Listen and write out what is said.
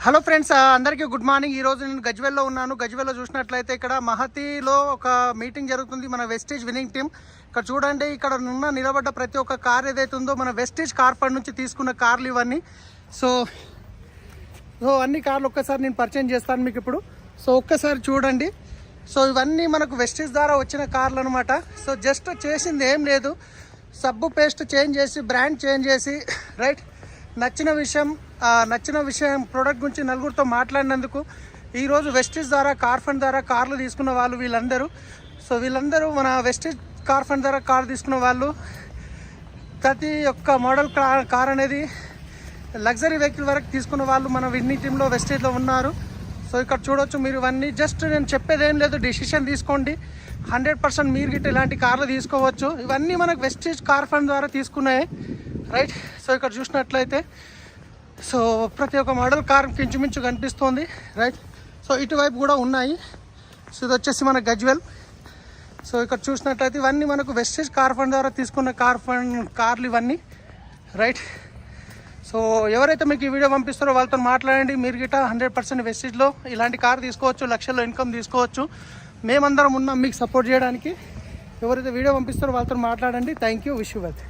Hello friends, అందరికీ good morning. ఈరోజు నేను గజ్వేల్లో ఉన్నాను. గజ్వేల్లో చూసినట్లయితే ఇక్కడ మహతిలో ఒక మీటింగ్ జరుగుతుంది, మన వెస్టేజ్ విన్నింగ్ టీమ్. ఇక్కడ చూడండి, ఇక్కడ ఉన్న నిలబడ్డ ప్రతి ఒక్క కార్ ఏదైతే ఉందో మన వెస్టేజ్ కార్ ఫండ్ నుంచి తీసుకున్న కార్లు ఇవన్నీ. సో అన్ని కార్లు ఒక్కసారి నేను పరిచయం చేస్తాను మీకు ఇప్పుడు. సో ఒక్కసారి చూడండి. సో ఇవన్నీ మనకు వెస్టేజ్ ద్వారా వచ్చిన కార్లు అనమాట. సో జస్ట్ చేసింది ఏం లేదు, సబ్బు పేస్ట్ చేంజ్ చేసి బ్రాండ్ చేంజ్ చేసి రైట్ నచ్చిన విషయం ప్రోడక్ట్ గురించి నలుగురితో మాట్లాడినందుకు ఈరోజు వెస్టేజ్ ద్వారా కార్ ఫండ్ ద్వారా కార్లు తీసుకున్న వాళ్ళు వీళ్ళందరూ మన వెస్టేజ్ కార్ ఫండ్ ద్వారా కార్ తీసుకున్న వాళ్ళు. ప్రతి ఒక్క మోడల్ కార్ అనేది లగ్జరీ వెహికల్ వరకు తీసుకున్న వాళ్ళు మన విన్నీ టీంలో వెస్టేజ్లో ఉన్నారు. సో ఇక్కడ చూడొచ్చు మీరు. ఇవన్నీ జస్ట్ నేను చెప్పేది ఏం లేదు, డిసిషన్ తీసుకోండి. 100% మీరు గిట్ట ఇలాంటి కార్లు తీసుకోవచ్చు. ఇవన్నీ మనకు వెస్టేజ్ కార్ ఫండ్ ద్వారా తీసుకున్నాయి రైట్. సో ఇక్కడ చూసినట్లయితే సో ప్రతి ఒక్క మోడల్ కార్ ఇంచుమించు కనిపిస్తుంది రైట్. సో ఇటువైపు కూడా ఉన్నాయి. సో ఇది వచ్చేసి మన గజ్వేల్. సో ఇక్కడ చూసినట్లయితే ఇవన్నీ మనకు వెస్టేజ్ కార్ ఫండ్ ద్వారా తీసుకున్న కార్లు ఇవన్నీ రైట్. సో ఎవరైతే మీకు ఈ వీడియో పంపిస్తారో వాళ్ళతో మాట్లాడండి. మీరు గిట్ట 100% వెస్టేజ్లో ఇలాంటి కార్ తీసుకోవచ్చు, లక్షల్లో ఇన్కమ్ తీసుకోవచ్చు. మేమందరం ఉన్నాం మీకు సపోర్ట్ చేయడానికి. ఎవరైతే వీడియో పంపిస్తారో వాళ్ళతో మాట్లాడండి. Thank you, wish you well.